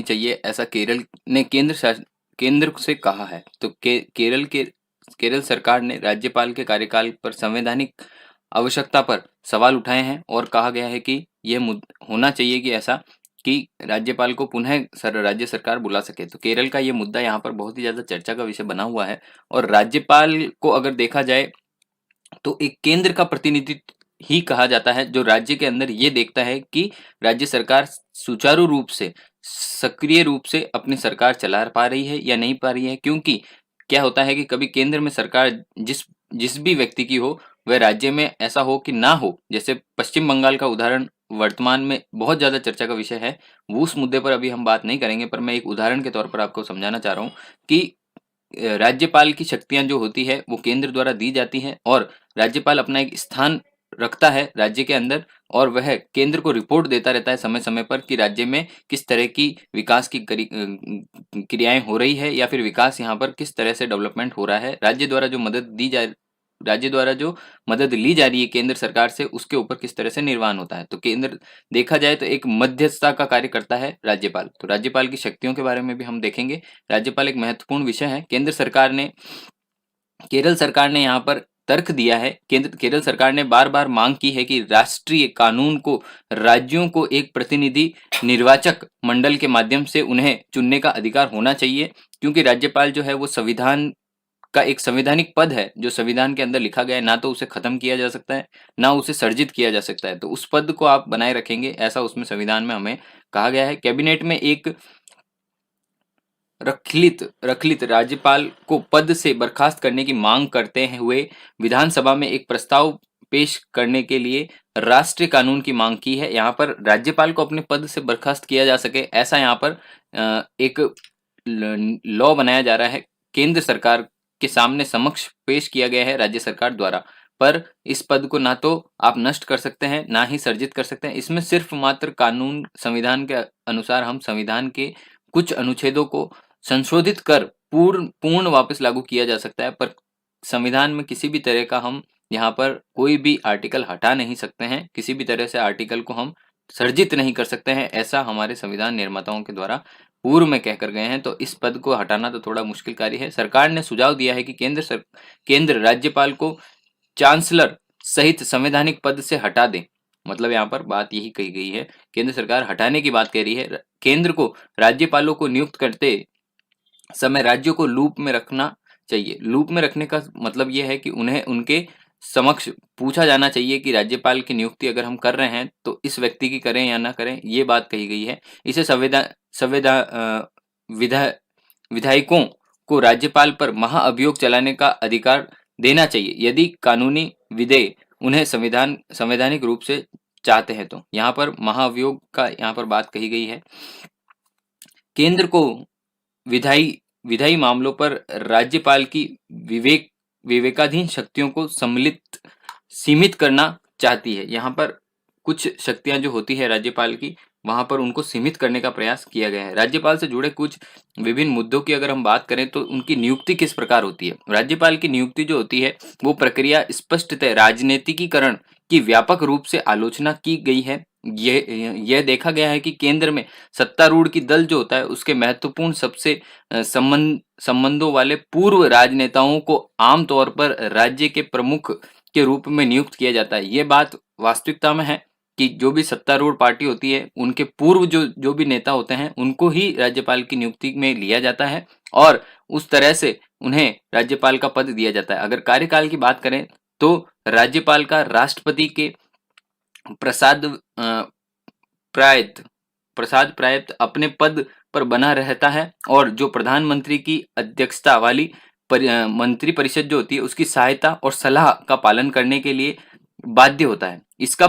चाहिए, ऐसा केरल ने केंद्र से कहा है। तो केरल सरकार ने राज्यपाल के कार्यकाल पर संवैधानिक आवश्यकता पर सवाल उठाए हैं और कहा गया है कि होना चाहिए कि ऐसा कि राज्यपाल को पुनः राज्य सरकार बुला सके। तो केरल का ये मुद्दा यहाँ पर बहुत ही ज़्यादा चर्चा का विषय बना हुआ है। और राज्यपाल को अगर देखा जाए तो एक केंद्र का प्रतिनिधित्व ही कहा जाता है, जो राज्य के अंदर ये देखता है कि राज्य सरकार सुचारू रूप से, सक्रिय रूप से अपनी सरकार चला पा रही है या नहीं पा रही है। क्योंकि क्या होता है कि कभी केंद्र में सरकार जिस जिस भी व्यक्ति की हो, वह राज्य में ऐसा हो कि ना हो। जैसे पश्चिम बंगाल का उदाहरण वर्तमान में बहुत ज्यादा चर्चा का विषय है। वो उस मुद्दे पर अभी हम बात नहीं करेंगे, पर मैं एक उदाहरण के तौर पर आपको समझाना चाह रहा हूँ कि राज्यपाल की शक्तियां जो होती है वो केंद्र द्वारा दी जाती हैं और राज्यपाल अपना एक स्थान रखता है राज्य के अंदर, और वह केंद्र को रिपोर्ट देता रहता है समय समय पर कि राज्य में किस तरह की विकास की क्रियाएं हो रही है, या फिर विकास यहाँ पर किस तरह से डेवलपमेंट हो रहा है। राज्य द्वारा जो मदद ली जा रही है केंद्र सरकार से, उसके ऊपर किस तरह से निर्वहन होता है। तो केंद्र देखा जाए तो एक मध्यस्थता का कार्य करता है राज्यपाल। तो राज्यपाल की शक्तियों के बारे में भी हम देखेंगे। राज्यपाल एक महत्वपूर्ण विषय है। केरल सरकार ने यहाँ पर तर्क दिया है। केरल सरकार ने बार बार मांग की है कि राष्ट्रीय कानून को राज्यों को एक प्रतिनिधि निर्वाचक मंडल के माध्यम से उन्हें चुनने का अधिकार होना चाहिए। क्योंकि राज्यपाल जो है वो संविधान का एक संवैधानिक पद है, जो संविधान के अंदर लिखा गया है। ना तो उसे खत्म किया जा सकता है, ना उसे सर्जित किया जा सकता है। तो उस पद को आप बनाए रखेंगे, ऐसा उसमें संविधान में हमें कहा गया है। कैबिनेट में एक रखलित राज्यपाल को पद से बर्खास्त करने की मांग करते हुए विधानसभा में एक प्रस्ताव पेश करने के लिए राष्ट्रीय कानून की मांग की है। यहाँ पर राज्यपाल को अपने पद से बर्खास्त किया जा सके, ऐसा यहाँ पर एक लॉ बनाया जा रहा है, केंद्र सरकार के सामने समक्ष पेश किया गया है राज्य सरकार द्वारा। पर इस पद को ना तो आप नष्ट कर सकते हैं, ना ही सर्जित कर सकते हैं। इसमें सिर्फ मात्र कानून संविधान के अनुसार हम संविधान के कुछ अनुच्छेदों को संशोधित कर पूर्ण वापस लागू किया जा सकता है। पर संविधान में किसी भी तरह का हम यहाँ पर कोई भी आर्टिकल हटा नहीं सकते हैं, किसी भी तरह से आर्टिकल को हम सर्जित नहीं कर सकते हैं, ऐसा हमारे संविधान निर्माताओं के द्वारा पूर्व में कहकर गए हैं। तो इस पद को हटाना तो थोड़ा मुश्किल कार्य है। सरकार ने सुझाव दिया है कि केंद्र राज्यपाल को चांसलर सहित संवैधानिक पद से हटा दे। मतलब यहाँ पर बात यही कही गई है, केंद्र सरकार हटाने की बात कह रही है। केंद्र को राज्यपालों को नियुक्त करते समय राज्यों को लूप में रखना चाहिए। लूप में रखने का मतलब यह है कि उन्हें उनके समक्ष पूछा जाना चाहिए कि राज्यपाल की नियुक्ति अगर हम कर रहे हैं तो इस व्यक्ति की करें या ना करें, ये बात कही गई है। इसे संविदा विधा विधायकों को राज्यपाल पर महाअभियोग चलाने का अधिकार देना चाहिए, यदि कानूनी विधेय उन्हें संवैधानिक रूप से चाहते हैं। तो यहाँ पर महाअभियोग का यहाँ पर बात कही गई है। केंद्र को विधायी मामलों पर राज्यपाल की विवेकाधीन शक्तियों को सीमित करना चाहती है। यहाँ पर कुछ शक्तियां जो होती है राज्यपाल की, वहां पर उनको सीमित करने का प्रयास किया गया है। राज्यपाल से जुड़े कुछ विभिन्न मुद्दों की अगर हम बात करें तो उनकी नियुक्ति किस प्रकार होती है। राज्यपाल की नियुक्ति जो होती है वो प्रक्रिया स्पष्टतः राजनीतिकीकरण की व्यापक रूप से आलोचना की गई है। यह देखा गया है कि केंद्र में सत्तारूढ़ की दल जो होता है उसके महत्वपूर्ण सबसे संबंधों वाले पूर्व राजनेताओं को आमतौर पर राज्य के प्रमुख के रूप में नियुक्त किया जाता है। ये बात वास्तविकता में है कि जो भी सत्तारूढ़ पार्टी होती है उनके पूर्व जो भी नेता होते हैं उनको ही राज्यपाल की नियुक्ति में लिया जाता है और उस तरह से उन्हें राज्यपाल का पद दिया जाता है। अगर कार्यकाल की बात करें तो राज्यपाल का राष्ट्रपति के प्रसाद प्रायत अपने पद पर बना रहता है और जो प्रधानमंत्री की अध्यक्षता वाली मंत्री परिषद जो होती है उसकी सहायता और सलाह का पालन करने के लिए बाध्य होता है। इसका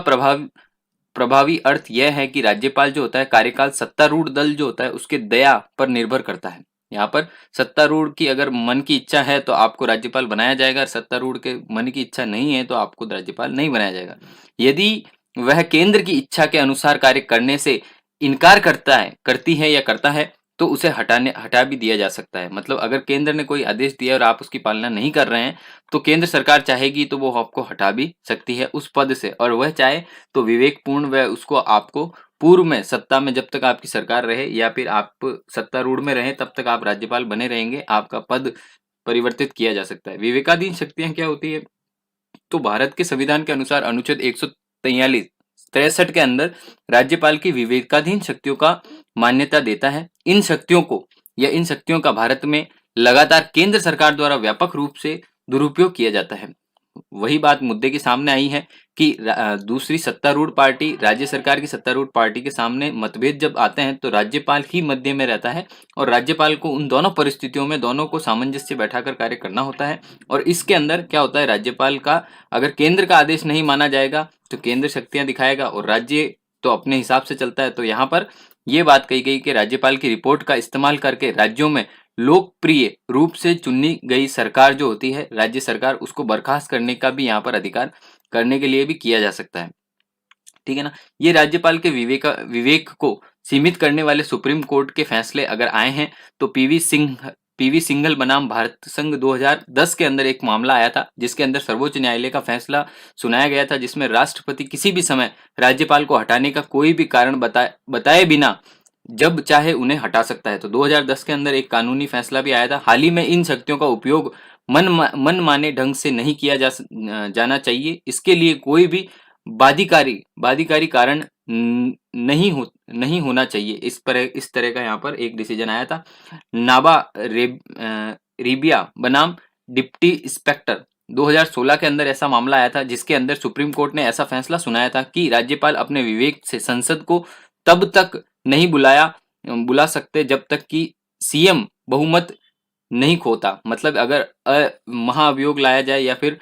प्रभावी अर्थ यह है कि राज्यपाल जो होता है कार्यकाल सत्तारूढ़ दल जो होता है उसके दया पर निर्भर करता है। यहाँ पर सत्तारूढ़ की अगर मन की इच्छा है तो आपको राज्यपाल बनाया जाएगा, सत्तारूढ़ के मन की इच्छा नहीं है तो आपको राज्यपाल नहीं बनाया जाएगा। यदि वह केंद्र की इच्छा के अनुसार कार्य करने से इनकार करती है या करता है तो उसे हटा भी दिया जा सकता है। मतलब अगर केंद्र ने कोई आदेश दिया और आप उसकी पालना नहीं कर रहे हैं तो केंद्र सरकार चाहेगी तो वो आपको हटा भी सकती है उस पद से, और वह चाहे तो विवेकपूर्ण वह उसको आपको पूर्व में सत्ता में जब तक आपकी सरकार रहे या फिर आप सत्तारूढ़ में रहे तब तक आप राज्यपाल बने रहेंगे, आपका पद परिवर्तित किया जा सकता है। विवेकाधीन शक्तियां क्या होती है? तो भारत के संविधान के अनुसार अनुच्छेद 143 के अंदर राज्यपाल की विवेकाधीन शक्तियों का मान्यता देता है। इन शक्तियों को या इन शक्तियों का भारत में लगातार केंद्र सरकार द्वारा व्यापक रूप से दुरुपयोग किया जाता है। वही बात मुद्दे के सामने आई है कि दूसरी सत्तारूढ़ पार्टी, राज्य सरकार की सत्तारूढ़ पार्टी के सामने मतभेद जब आते हैं तो राज्यपाल ही मध्य में रहता है और राज्यपाल को उन दोनों परिस्थितियों में दोनों को सामंजस्य बैठाकर कार्य करना होता है। और इसके अंदर क्या होता है, राज्यपाल का अगर केंद्र का आदेश नहीं माना जाएगा तो केंद्र शक्तियां दिखाएगा और राज्य तो अपने हिसाब से चलता है। तो यहाँ पर यह बात कही गई कि राज्यपाल की रिपोर्ट का इस्तेमाल करके राज्यों में लोकप्रिय रूप से चुनी गई सरकार जो होती है, राज्य सरकार, उसको बर्खास्त करने का भी यहाँ पर अधिकार करने के लिए भी किया जा सकता है। ठीक है ना। ये राज्यपाल के विवेक को सीमित करने वाले सुप्रीम कोर्ट के फैसले अगर आए हैं तो पीवी सिंघल बनाम भारत संघ 2010 के अंदर एक मामला आया था जिसके अंदर सर्वोच्च न्यायालय का फैसला सुनाया गया था, जिसमें राष्ट्रपति किसी भी समय राज्यपाल को हटाने का कोई भी कारण बताए बिना जब चाहे उन्हें हटा सकता है। तो 2010 के अंदर एक कानूनी फैसला भी आया था। हाल ही में इन शक्तियों का उपयोग मन माने ढंग से नहीं किया जाना चाहिए। इसके लिए कोई भी बाधिकारी कारण नहीं होना चाहिए। इस तरह का यहाँ पर एक डिसीजन आया था। रिबिया बनाम डिप्टी इंस्पेक्टर 2016 के अंदर ऐसा मामला आया था जिसके अंदर सुप्रीम कोर्ट ने ऐसा फैसला सुनाया था कि राज्यपाल अपने विवेक से संसद को तब तक नहीं बुला सकते जब तक कि सीएम बहुमत नहीं खोता। मतलब अगर महाअभियोग लाया जाए या फिर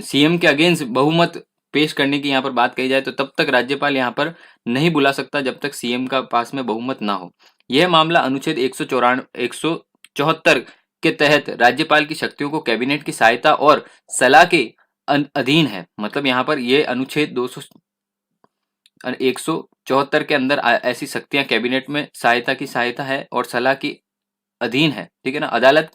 सीएम के अगेंस्ट बहुमत पेश करने की यहाँ पर बात कही जाए तो तब तक राज्यपाल यहाँ पर नहीं बुला सकता जब तक सीएम का पास में बहुमत ना हो। यह मामला अनुच्छेद 174 के तहत राज्यपाल की शक्तियों को कैबिनेट की सहायता और सलाह के अधीन है। मतलब यहाँ पर यह अनुच्छेद 174 के अंदर ऐसी शक्तियां कैबिनेट में सहायता है और सलाह की अधीन है। ठीक है ना। अदालत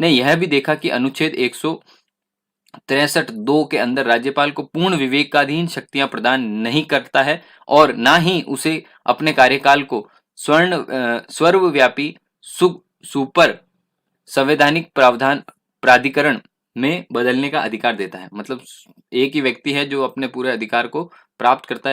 ने यह भी देखा कि अनुच्छेद 163(2) के अंदर राज्यपाल को पूर्ण विवेकाधीन शक्तियां प्रदान नहीं करता है और ना ही उसे अपने कार्यकाल को सर्वव्यापी सुपर संवैधानिक प्राधिकरण में बदलने का अधिकार देता है। मतलब एक ही व्यक्ति है जो अपने पूरे अधिकार को प्राप्त करता है।